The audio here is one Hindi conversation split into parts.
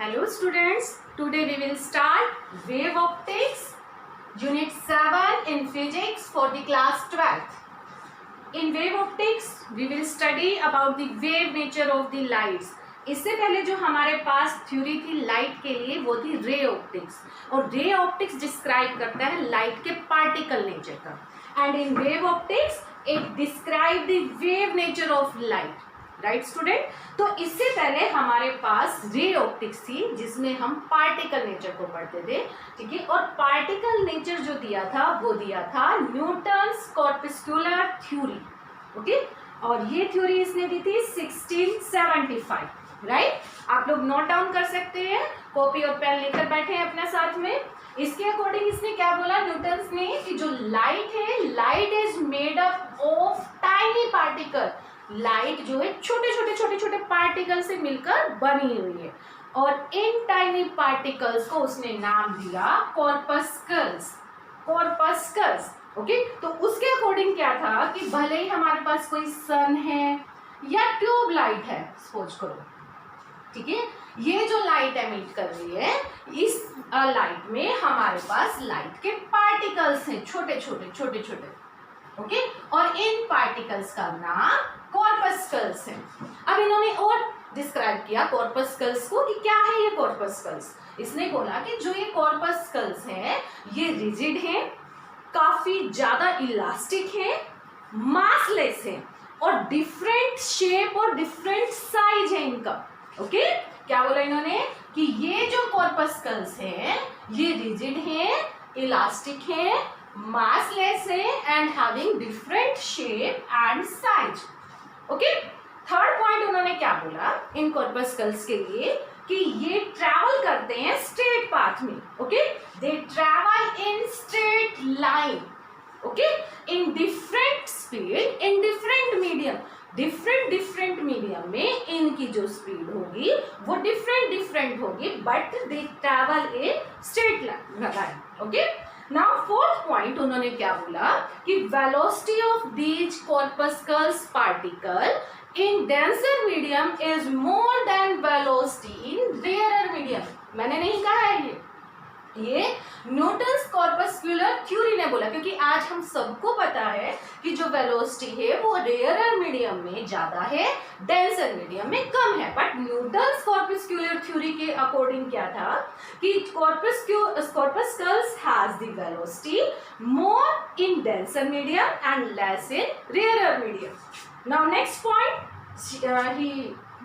Hello students, today we will start wave optics, unit 7 in physics for the class 12th. In wave optics, we will study about the wave nature of the lights. इससे पहले जो हमारे पास थ्योरी थी लाइट के लिए वो थी रे ऑप्टिक्स, और रे ऑप्टिक्स डिस्क्राइब करता है लाइट के पार्टिकल नेचर का, and in wave optics it describe the wave nature of light. Right student. तो इससे पहले हमारे पास रे ऑप्टिक्स थी जिसमें हम पार्टिकल नेचर को पढ़ते थे. ठीक है. और पार्टिकल नेचर जो दिया था वो दिया था न्यूटन्स कॉर्पस्कुलर थ्योरी. ओके. और ये थ्योरी इसने दी थी 1675. राइट. आप लोग नोट डाउन कर सकते हैं, कॉपी और पेन लेकर बैठे हैं अपने साथ में. इसके अकॉर्डिंग इसने क्या बोला न्यूटन्स ने कि जो लाइट है, light is made up of tiny particle. Light जो है छोटे छोटे पार्टिकल से मिलकर बनी हुई है, और इन टाइनी पार्टिकल्स को उसने नाम दिया कॉर्पस्कल्स. कॉर्पस्कल्स. ओके. तो उसके अकॉर्डिंग क्या था कि भले ही हमारे पास कोई सन है या ट्यूब लाइट है, सपोज करो. ठीक है. ये जो लाइट एमिट कर रही है, इस लाइट में हमारे पास लाइट के पार्टिकल्स हैं छोटे छोटे. ओके. और इन पार्टिकल्स का नाम कॉर्पस्कल्स है. अब इन्होंने और डिस्क्राइब किया कॉर्पस्कल्स को कि क्या है ये कॉर्पस्कल्स. इसने बोला कि जो ये कॉर्पस्कल्स हैं ये रिजिड हैं, काफी ज्यादा इलास्टिक हैं, मासलेस हैं, और डिफरेंट शेप और डिफरेंट साइज है इनका. ओके. क्या बोला इन्होंने कि ये जो कॉर्पस्कल्स हैं ये रिजिड हैं, इलास्टिक हैं, massless है and having different shape and size. Okay. Third point उन्होंने क्या बोला इन कॉर्पस्कल्स के लिए कि ये ट्रैवल करते हैं स्ट्रेट पाथ में. Okay. They travel in straight line. Okay. In different speed in different medium. Different medium में इनकी जो स्पीड होगी वो डिफरेंट होगी, but they travel in straight line. Okay. Now fourth point उन्होंने क्या बोला कि velocity of these corpuscles particle in denser medium is more than velocity in rarer medium. मैंने नहीं कहा है ये न्यूटन्स कॉर्पस्कुलर थ्योरी ने बोला, क्योंकि आज हम सबको पता है कि जो वेलोसिटी है वो रेयरर मीडियम में ज्यादा है, डेंसर मीडियम में कम है. बट न्यूटन्स कॉर्पस्कुलर थ्योरी के अकॉर्डिंग क्या था कि corpuscles has the velocity more in denser medium and less in rarer medium. Now next point he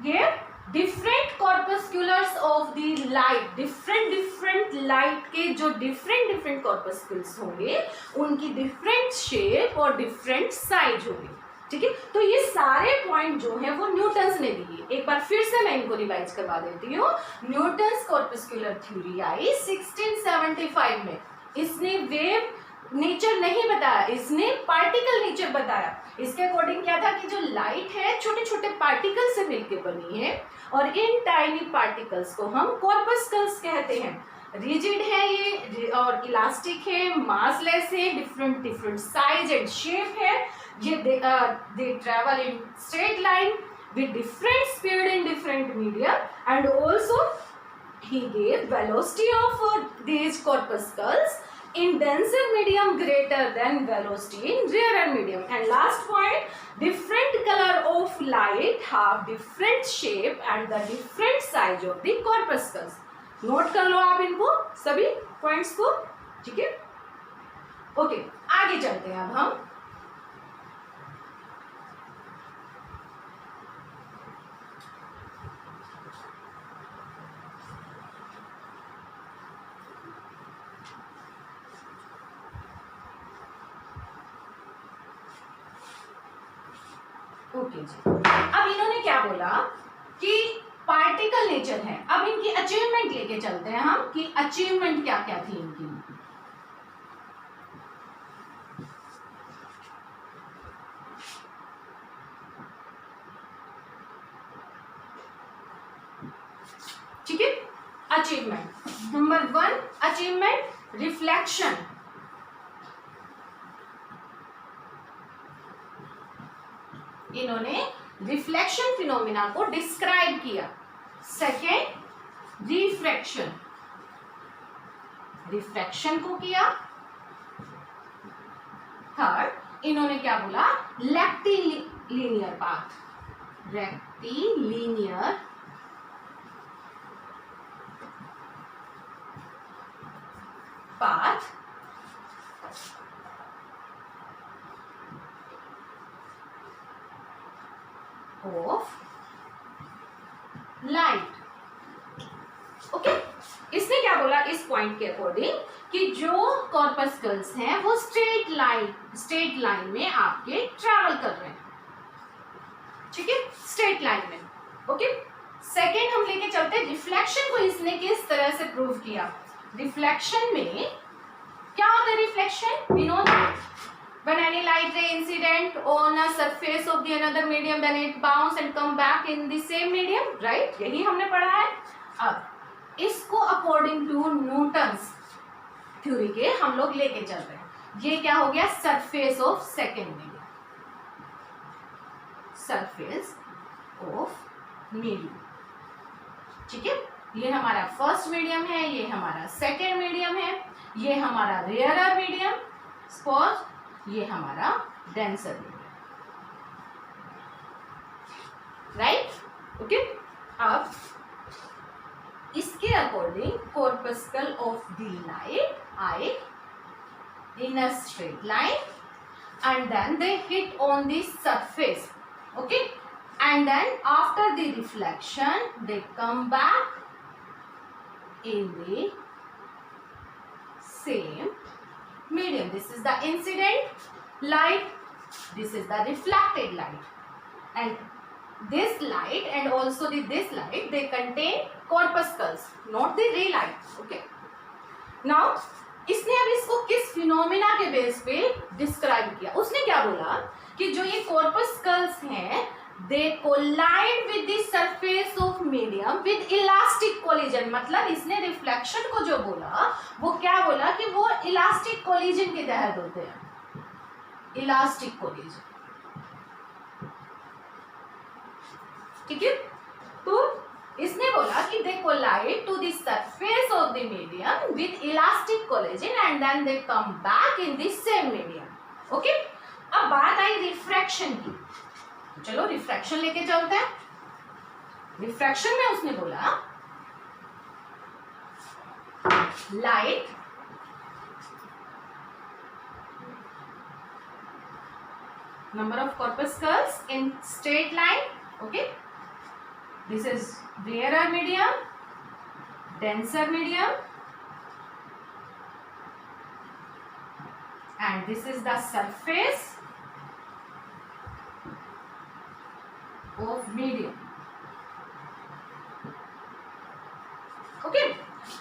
gave different corpusculars of the light. Different light के जो डिफरेंट कॉर्पस्कुल्स होंगे उनकी डिफरेंट शेप और डिफरेंट साइज होगी. ठीक है. तो ये सारे पॉइंट जो है वो न्यूटन्स ने दिए. एक बार फिर से मैं इनको रिवाइज करवा देती हूँ. न्यूटन्स कॉर्पस्कुलर थ्योरी आई 1675 में. इसने वेव नेचर नहीं बताया, इसने पार्टिकल नेचर बताया. इसके अकॉर्डिंग क्या था कि जो लाइट है छोटे पार्टिकल से मिलकर बनी है, और इन टाइनी पार्टिकल्स को हम कॉर्पस्कल्स कहते हैं. रिजिड है ये और इलास्टिक है, मासलेस है, डिफरेंट साइज एंड शेप है. ये दे travel in straight line with different speed in different medium, and also he gave velocity of these corpuscles in denser medium greater than velocity in rarer medium. And last point, different color of light have different shape and the different size of the corpuscles. Note कर लो आप इनको सभी पॉइंट्स को. ठीक है. ओके. आगे चलते हैं अब हम. ओके जी. अब इन्होंने क्या बोला कि पार्टिकल नेचर है. अब इनकी अचीवमेंट लेके चलते हैं हम कि अचीवमेंट क्या क्या थी इनकी. ठीक है. Achievement number 1, achievement reflection. इन्होंने रिफ्लेक्शन फिनोमिना को डिस्क्राइब किया. सेकेंड रिफ्रैक्शन, रिफ्रैक्शन को किया। थर्ड इन्होंने क्या बोला, rectilinear path, rectilinear path of light. Okay, इसने क्या बोला इस पॉइंट के अकॉर्डिंग कि जो कॉर्पस्कल्स हैं वो स्ट्रेट लाइन में आपके ट्रैवल कर रहे हैं, ठीक है, स्ट्रेट लाइन में। ओके, सेकेंड हम लेके चलते हैं रिफ्लेक्शन को। इसने किस तरह से प्रूव किया? रिफ्लेक्शन में क्या होता है? Reflection, we know that when any light ray incident on a surface of the another medium then it bounce and come back in the same medium, right? यही हमने पढ़ा है। अब इसको अकॉर्डिंग टू न्यूटन्स थ्योरी के हम लोग लेके चल रहे हैं। ये क्या हो गया? Surface of second medium, surface of medium, ठीक है। ये हमारा फर्स्ट मीडियम है, ये हमारा सेकेंड मीडियम है, ये हमारा रेयरर मीडियम स्पॉज, ये हमारा डेंसर मीडियम, राइट? ओके, अब इसके according corpuscle of the light I in a straight line and then they hit on the surface, okay, and then after the reflection they come back in the same medium. This is the incident light, this is the reflected light, and this light and also this light they contain corpuscles, not the ray light. Okay, now इसने अब इसको किस फिनोमिना के बेस पे डिस्क्राइब किया? उसने क्या बोला कि जो ये कॉर्पस्कल्स हैं they collide with the surface of medium with elastic collision. मतलब इसने रिफ्लेक्शन को जो बोला वो क्या बोला कि वो इलास्टिक कोलिजन के तहत होते हैं, इलास्टिक कोलिजन, ठीक है। तो इसने बोला कि they collide to the surface of the medium with elastic collision and then they come back in the same medium. Okay, अब बात आई रिफ्रैक्शन की। चलो रिफ्रैक्शन लेके चलते हैं। रिफ्रैक्शन में उसने बोला light number of corpuscles in straight line. Okay, this is rarer medium, denser medium, and this is the surface of medium. Okay,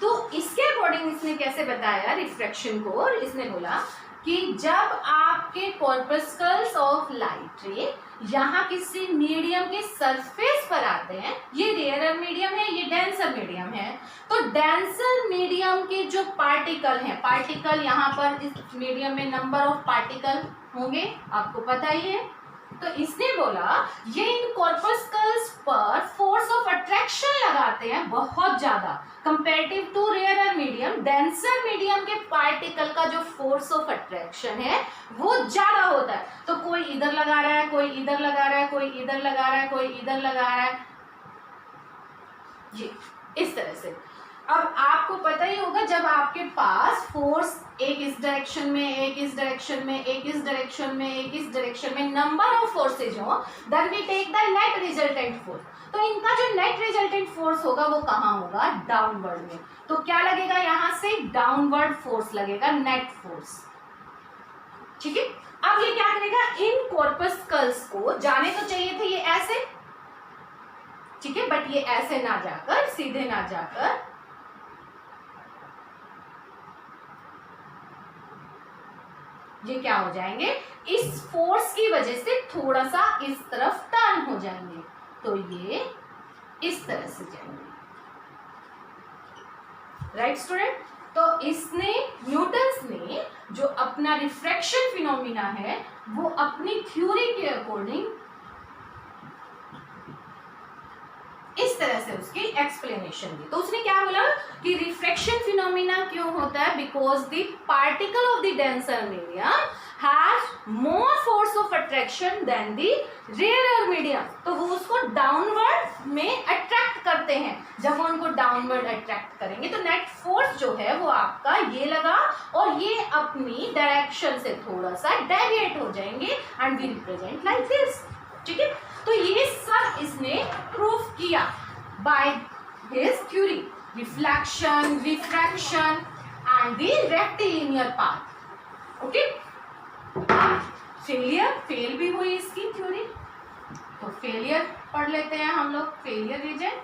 तो इसके अकॉर्डिंग इसने कैसे बताया रिफ्रैक्शन को? और इसने बोला कि जब आपके कॉर्पस्कल्स ऑफ लाइट रे यहाँ किसी मीडियम के सरफेस पर आते हैं, ये रेयरर मीडियम है, ये डेंसर मीडियम है, तो डेंसर मीडियम के जो पार्टिकल हैं, पार्टिकल यहाँ पर इस मीडियम में नंबर ऑफ पार्टिकल होंगे, आपको पता ही है। तो इसने बोला ये इन कॉर्पस्कल्स पर फोर्स ऑफ अट्रैक्शन लगाते हैं बहुत ज्यादा comparative to rarer medium. Denser medium के पार्टिकल का जो फोर्स ऑफ अट्रैक्शन है वो ज्यादा होता है। तो कोई इधर लगा रहा है, कोई इधर लगा रहा है, कोई इधर लगा रहा है, कोई इधर लगा रहा है, ये इस तरह से। अब आपको पता ही होगा जब आपके पास फोर्स एक इस डायरेक्शन में, एक इस डायरेक्शन में, एक इस डायरेक्शन में, एक इस डायरेक्शन में, नंबर ऑफ फोर्सेज हो, then we take the net resultant force. तो इनका जो नेट रिजल्टेंट फोर्स होगा वो कहाँ होगा? डाउनवर्ड में। तो क्या लगेगा? यहाँ से डाउनवर्ड फोर्स लगेगा, नेट फोर्स, ठीक है। अब ये क्या करेगा? इन कॉर्पस्कल्स को जाने तो चाहिए थे ये ऐसे, ठीक है, बट ये ऐसे ना जाकर, सीधे ना जाकर ये क्या हो जाएंगे? इस फोर्स की वजह से थोड़ा सा इस तरफ टर्न हो जाएंगे, तो ये इस तरह से जाएंगे, राइट स्टूडेंट? तो इसने न्यूटन्स ने जो अपना रिफ्रैक्शन फिनोमिना है वो अपनी थ्योरी के अकॉर्डिंग इस तरह से उसकी एक्सप्लेनेशन दी। तो उसने क्या बोला कि रिफ्रैक्शन फिनोमिना क्यों होता है, because the particle of the denser medium has more force of attraction than the rare medium. तो वो उसको डाउनवर्ड में अट्रैक्ट करते हैं। जब वो उनको डाउनवर्ड अट्रैक्ट करेंगे तो नेट फोर्स जो है वो आपका ये लगा और ये अपनी डायरेक्शन से थोड़ा सा डेविएट हो जाएंगे and we represent like this. ठीक है, तो ये सब इसने प्रूफ किया by his theory, reflection, refraction and the rectilinear path. Okay, fail भी हुई इसकी थ्योरी, तो फेलियर पढ़ लेते हैं हम लोग। Failure reason,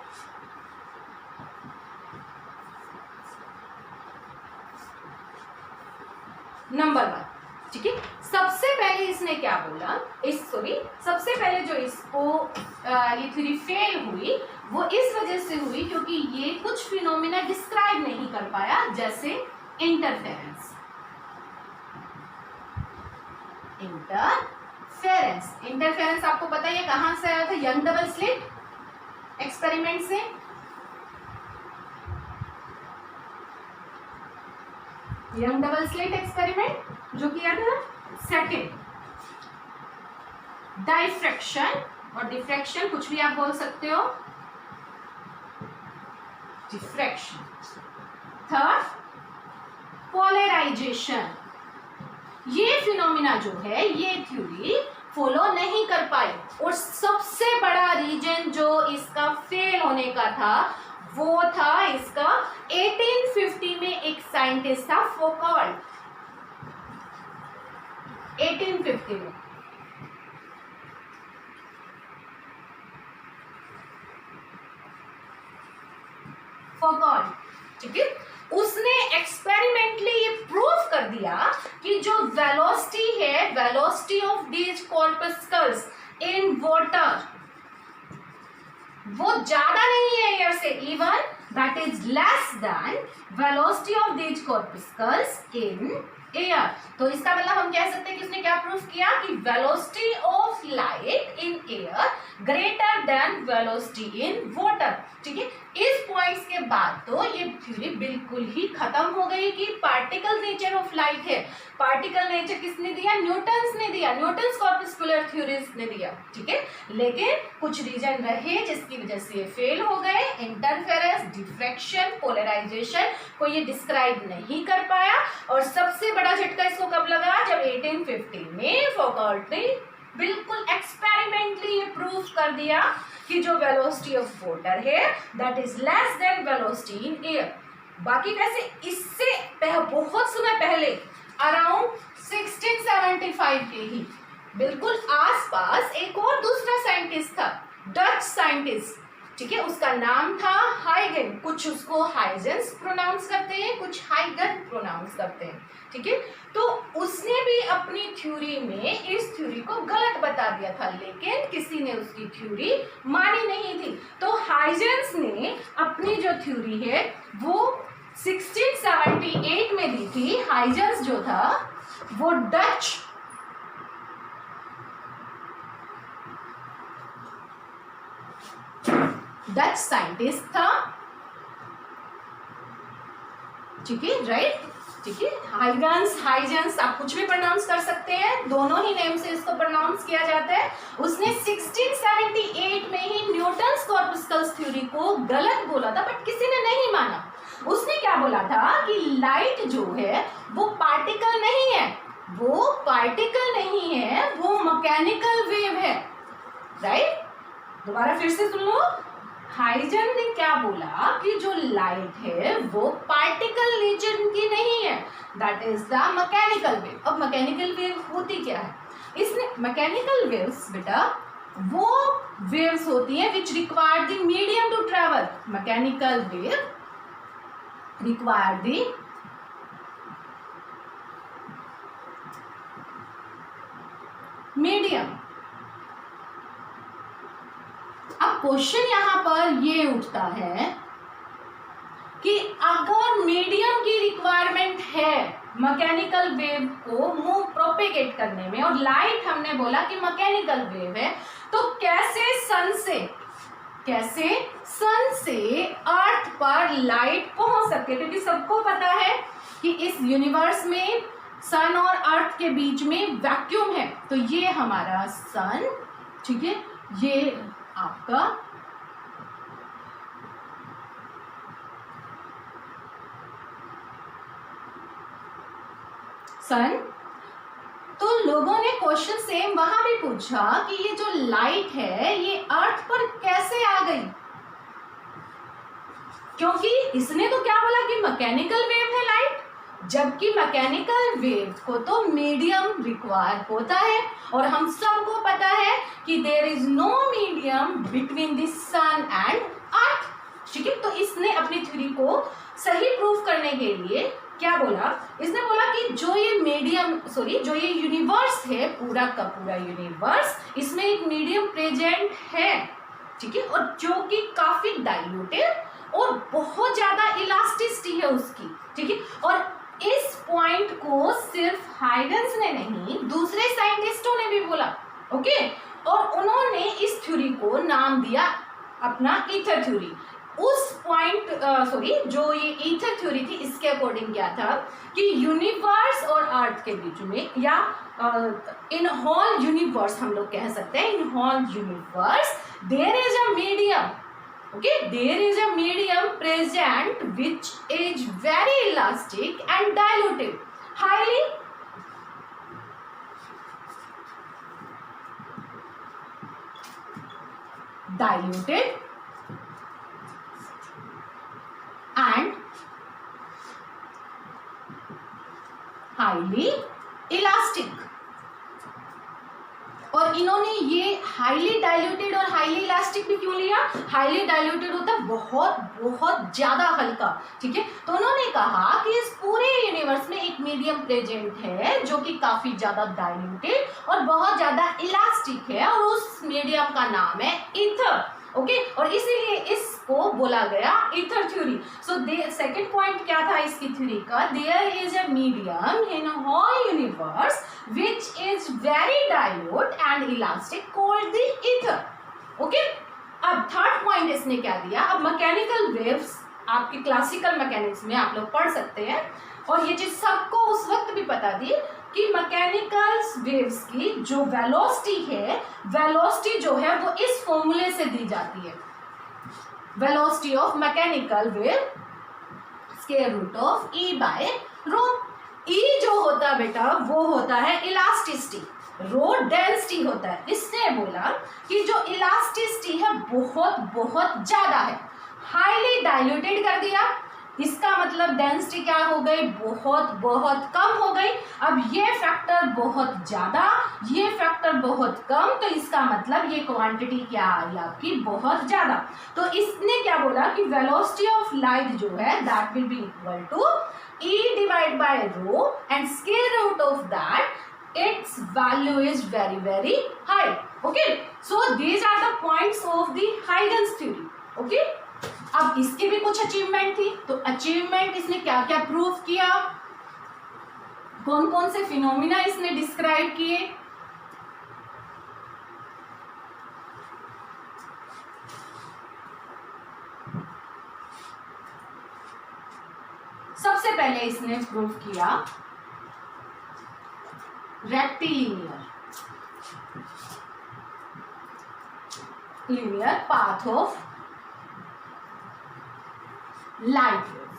number 1। ठीक है, सबसे पहले इसने क्या बोला, सबसे पहले जो इसको ये थ्योरी फेल हुई वो इस वजह से हुई क्योंकि ये कुछ फिनोमिना डिस्क्राइब नहीं कर पाया, जैसे इंटरफेरेंस। इंटरफेरेंस आपको पता है कहां से आया था, यंग डबल स्लिट एक्सपेरिमेंट से। यंग डबल स्लिट एक्सपेरिमेंट जो किया था। सेकेंड, डाइफ्रैक्शन और डिफ्रैक्शन, कुछ भी आप बोल सकते हो, डिफ्रैक्शन। Third, polarization. ये फिनोमिना जो है ये थ्योरी फॉलो नहीं कर पाई। और सबसे बड़ा रीजन जो इसका फेल होने का था वो था इसका 1850 में एक साइंटिस्ट था फोकॉल्ट। 1850 में फोकॉल्ट, ठीक है, उसने एक्सपेरिमेंटली ये प्रूव कर दिया कि जो वेलोसिटी है, velocity of these corpuscles in water, वो ज्यादा नहीं है एयर से, even that is less than velocity of these corpuscles in air. तो इसका मतलब हम कह सकते हैं कि उसने क्या प्रूफ किया कि velocity of light in air greater than velocity in water. ठीक है, इस पॉइंट्स के बाद तो ये थ्योरी बिल्कुल ही खत्म हो गई कि पार्टिकल नेचर ऑफ लाइट है। पार्टिकल नेचर किसने दिया, न्यूटन्स ने दिया, न्यूटन्स कॉर्पस्कुलर थ्योरीज ने दिया। ठीक है, लेकिन कुछ रीजन रहे जिसकी वजह से ये फेल हो गए। इंटरफेरेंस, डिफ्रैक्शन, पोलराइजेशन को ये डिस्क्राइब नहीं कर पाया। और सबसे बड़ा झटका इसको कब लगा, जब 1850 में फोकॉल्ट ने बिल्कुल एक्सपेरिमेंटली ये प्रूव कर दिया कि जो वेलोसिटी ऑफ वाटर है that is less than velocity in air. बाकी वैसे इससे बहुत समय पहले अराउंड 1675 के ही बिल्कुल आसपास एक और दूसरा साइंटिस्ट था, डच साइंटिस्ट। ठीक है, उसका नाम था हाइगन। कुछ उसको हाइजेंस प्रोनाउंस करते हैं, कुछ हाइगन प्रोनाउंस करते हैं। ठीक है, तो उसने भी अपनी थ्योरी में इस थ्योरी को गलत बता दिया था, लेकिन किसी ने उसकी थ्योरी मानी नहीं थी। तो हाइजेंस ने अपनी जो थ्योरी है वो 1678 में दी थी। हाइजेंस जो था वो डच साइंटिस्ट था। ठीक है, राइट, ठीक है, हाइजेंस आप कुछ भी प्रोनाउंस कर सकते हैं, दोनों ही नेम से इसको प्रोनाउंस किया जाता है। उसने 1678 में ही न्यूटन्स कॉर्पस्कल्स थ्योरी को गलत बोला था, बट किसी ने नहीं माना। उसने क्या बोला था कि लाइट जो है वो पार्टिकल नहीं है, वो मैकेनिकल वेव है। राइट, दोबारा फिर से सुन लो। हाइजेंस ने क्या बोला कि जो लाइट है वो पार्टिकल नेचर की नहीं है, that is the mechanical wave. अब मैकेनिकल वेव होती क्या है, इसने मैकेनिकल वेव्स बेटा वो वेव्स होती हैं which require the medium to travel. Mechanical wave require the medium. अब क्वेश्चन यहां पर ये उठता है कि अगर मीडियम की रिक्वायरमेंट है मैकेनिकल वेव को मूव प्रोपेगेट करने में, और लाइट हमने बोला कि मैकेनिकल वेव है, तो कैसे सन से कैसे सन से अर्थ पर लाइट पहुंच सकती है, क्योंकि सबको पता है कि इस यूनिवर्स में सन और अर्थ के बीच में वैक्यूम है। तो ये हमारा सन, ठीक है, ये आपका सन। तो लोगों ने क्वेश्चन सेम वहां भी पूछा कि ये जो लाइट है ये अर्थ पर कैसे आ गई, क्योंकि इसने तो क्या बोला कि मैकेनिकल वेव है लाइट, जबकि मैकेनिकल वेव को तो मीडियम रिक्वायर होता है और हम सबको पता है कि there is no medium between the sun and earth, ठीक है। तो इसने अपनी थ्योरी को सही प्रूव करने के लिए क्या बोला, इसने बोला कि जो ये मीडियम जो ये यूनिवर्स है, पूरा का पूरा यूनिवर्स, इसमें एक मीडियम प्रेजेंट है, ठीक है, और जो कि काफी डाइल्यूटेड और बहुत ज्यादा इलास्टिसिटी है उसकी, ठीक है। और इस पॉइंट को सिर्फ हाइगन्स ने नहीं, दूसरे साइंटिस्टों ने भी बोला, ओके, और उन्होंने इस थ्योरी को नाम दिया अपना ईथर थ्योरी। उस पॉइंट जो ये ईथर थ्योरी थी, इसके अकॉर्डिंग क्या था कि यूनिवर्स और अर्थ के बीच में, या इन होल यूनिवर्स हम लोग कह सकते हैं, in whole universe there is a medium, okay, there is a medium present which is very elastic and diluted, highly diluted and highly elastic। और इन्होंने ये हाईली डाइल्यूटेड और हाईली इलास्टिक भी क्यों लिया, हाईली डाइल्यूटेड होता है बहुत बहुत ज्यादा हल्का, ठीक है। तो उन्होंने कहा कि इस पूरे यूनिवर्स में एक मीडियम प्रेजेंट है जो कि काफी ज्यादा डाइल्यूटेड और बहुत ज्यादा इलास्टिक है, और उस मीडियम का नाम है ईथर, ओके, और इसीलिए इसको बोला गया ether theory. So second point क्या था इसकी थ्योरी का, there is a medium in whole universe which is very dilute and elastic called the ether, okay। अब थर्ड पॉइंट इसने क्या दिया, अब मैकेनिकल वेव्स आपके क्लासिकल मैकेनिक्स में आप लोग पढ़ सकते हैं, और ये चीज सबको उस वक्त भी पता थी कि मैकेनिकल वेव्स की जो वेलोसिटी है, वेलोसिटी जो है वो इस फॉर्मूले से दी जाती है, velocity of mechanical wave square root of E by rho. E जो होता है बेटा वो होता है इलास्टिसिटी, रो डेंसिटी होता है। इसने बोला कि जो इलास्टिसिटी है बहुत बहुत ज्यादा है, हाईली डाइल्यूटेड कर दिया, इसका मतलब डेंसिटी क्या हो गई, बहुत बहुत कम हो गई। अब ये फैक्टर बहुत ज्यादा, ये फैक्टर बहुत कम, तो इसका मतलब ये क्वांटिटी क्या आई आपकी, बहुत ज्यादा। तो इसने क्या बोला कि वेलोसिटी ऑफ लाइट जो है that will be equal to E divided by rho and square root of that its value is very very high, okay। So these are the points of the Huygens theory, okay। अब इसके भी कुछ अचीवमेंट थी, तो अचीवमेंट इसने क्या क्या प्रूव किया, कौन कौन से फिनोमिना इसने डिस्क्राइब किए। सबसे पहले इसने प्रूव किया rectilinear path of light wave.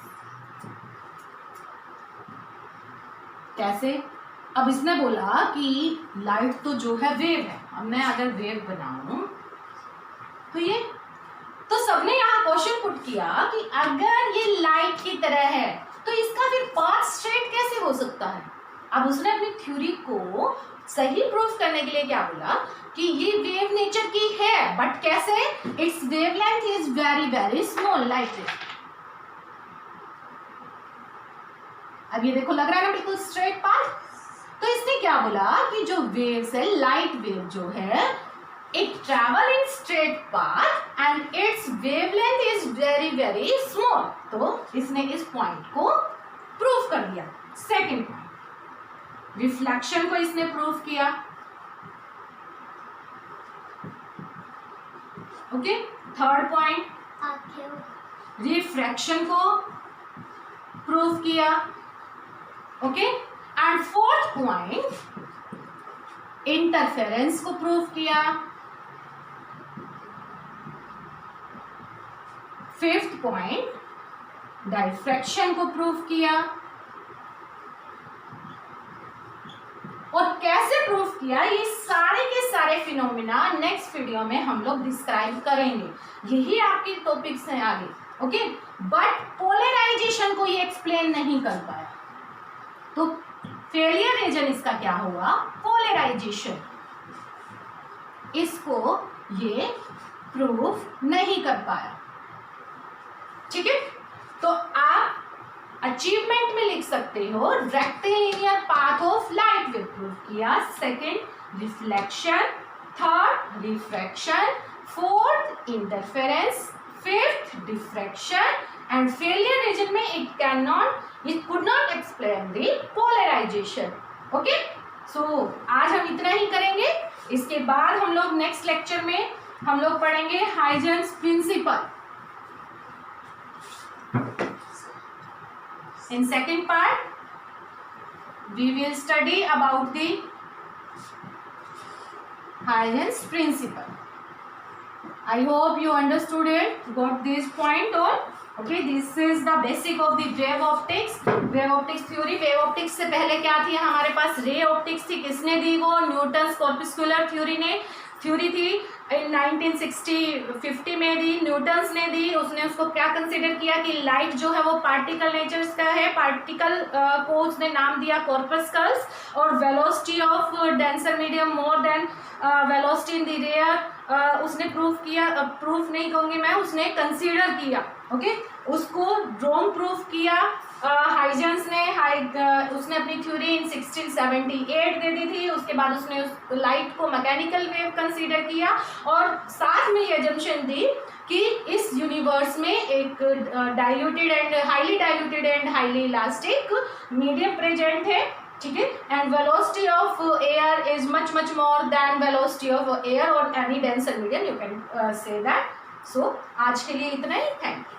कैसे, अब इसने बोला कि लाइट तो जो है वेव है, अब मैं अगर वेव बनाऊं तो ये, तो सबने यहां क्वेश्चन पुट किया कि अगर ये लाइट की तरह है तो इसका फिर पाथ स्ट्रेट कैसे हो सकता है। अब उसने अपनी थ्योरी को सही प्रूफ करने के लिए क्या बोला कि ये वेव नेचर की है, बट कैसे, it's wavelength is very very small like this. अब ये देखो लग रहा है ना बिल्कुल स्ट्रेट पाथ। तो इसने क्या बोला कि जो वेव्स है, लाइट वेव जो है, it travel in straight path and its wavelength is very very small। तो इसने इस पॉइंट को प्रूव कर दिया। सेकंड पॉइंट, रिफ्लेक्शन को इसने प्रूव किया, ओके। थर्ड पॉइंट रिफ्रैक्शन को प्रूव किया, okay. And fourth point interference को प्रूव किया। फिफ्थ पॉइंट डाइफ्रैक्शन को प्रूव किया। और कैसे प्रूव किया, ये सारे के सारे फिनोमिना नेक्स्ट वीडियो में हम लोग डिस्क्राइब करेंगे। यही आपके टॉपिक्स हैं आगे, ओके। बट पोलराइजेशन को ये एक्सप्लेन नहीं कर पाया, तो फेलियर रीजन इसका क्या हुआ, पोलराइजेशन। इसको ये प्रूव नहीं कर पाया, ठीक है। तो आप अचीवमेंट में लिख सकते हो rectilinear path of light will prove किया, second reflection, third refraction, fourth interference, fifth diffraction, and failure reason में it could not explain the polarization, okay. So आज हम इतना ही करेंगे। इसके बाद हम लोग नेक्स्ट लेक्चर में हम लोग पढ़ेंगे Huygens principle. In second part, we will study about the Huygens principle. I hope you understood it, got this point on. Okay, this is the basic of the wave optics. Wave optics theory. Wave optics से पहले क्या थी हमारे पास, रे ऑप्टिक्स थी। किसने दी वो, न्यूटन्स कॉर्पस्कुलर थ्योरी थी। इन 1950 में दी, न्यूटन्स ने दी। उसने उसको क्या कंसिडर किया कि लाइट जो है वो पार्टिकल नेचर का है। पार्टिकल को उसने नाम दिया कॉर्पस्कल्स, और velocity of denser medium more than velocity in the rare उसने प्रूफ किया। प्रूफ नहीं कहूँगी मैं, उसने कंसिडर किया, ओके। उसको ड्रोम प्रूफ किया हाइजेंस ने। उसने अपनी थ्योरी इन 1678 दे दी थी। उसके बाद उसने उस लाइट को मैकेनिकल वेव कंसीडर किया, और साथ में ये अजम्पशन दी कि इस यूनिवर्स में एक diluted and highly elastic medium present है, ठीक है। And velocity of air is much more than velocity of air और any denser medium, you can say that. So आज के लिए इतना ही, थैंक यू।